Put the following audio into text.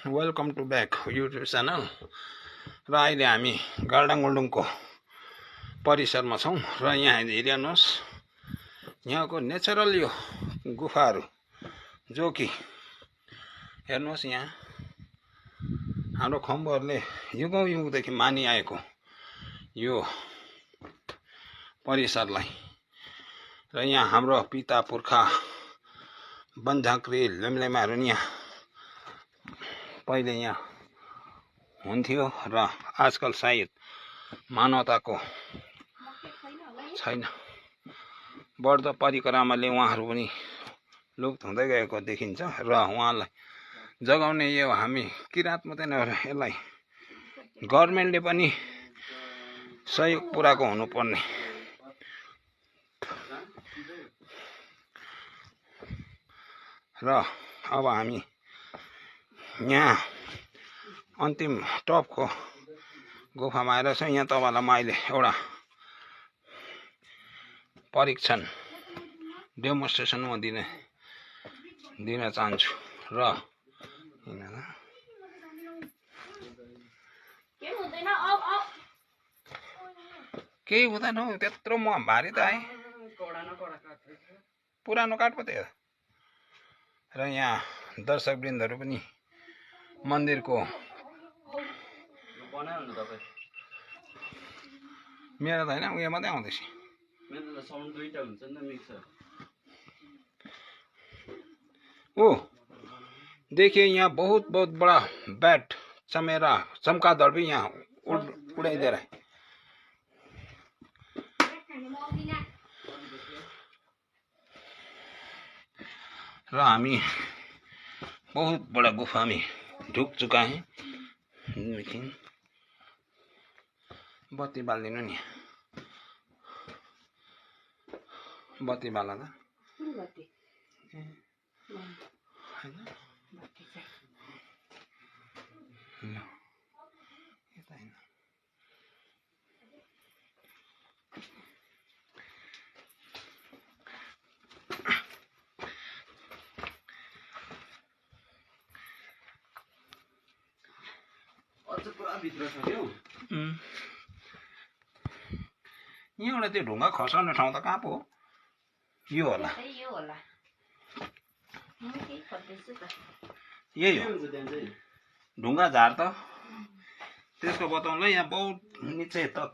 Welcome to back YouTube channel. र अहिले हामी गाल्डाङगुल्डुङको परिसरमा छौँ र यहाँ हेर्नुहोस् यहाँको नेचरल यो गुफाहरू जो कि हेर्नुहोस् यहाँ हाम्रो खम्बुहरूले युगौँ युगदेखि मानिआएको यो परिसरलाई र यहाँ हाम्रो पिता पुर्खा बनझाँक्री लेम्लेमाहरू यहाँ पहिले यहाँ हुन्थ्यो र आजकल सायद मानवताको छैन बढ्दो परिक्रमा उहाँहरू पनि लुप्त हुँदै गएको देखिन्छ र उहाँलाई जगाउने यो हामी किराँत मात्रै नभएर यसलाई गभर्नमेन्टले पनि सहयोग पुराको हुनुपर्ने र अब हामी यहाँ अन्तिम टपको गुफामा आएर छौँ। यहाँ तपाईलाई म अहिले एउटा परीक्षण डेमोन्स्ट्रेसन म दिन चाहन्छु र केही हुँदैन हौ त्यत्रो म भारी त आएँ पुरानो काठ पो थियो र यहाँ दर्शकवृन्दहरू पनि मन्दिरको मेरो त होइन उयो मात्रै आउँदैछ ओ देखिए यहाँ बहुत बड़ा बैट चमेरा चमगादड़ भी यहाँ उड़ाई दे रहा है। र हामी बहुत बड़ा गुफा में ढुक चुका है। लेकिन बत्ती बाल्दिनु नि बत्ती बाला त यहाँबाट त्यो ढुङ्गा खसाउने ठाउँ त कहाँ पो हो? यो होला यही हो ढुङ्गा झार त त्यसको बताउँला यहाँ बहुत निचे तक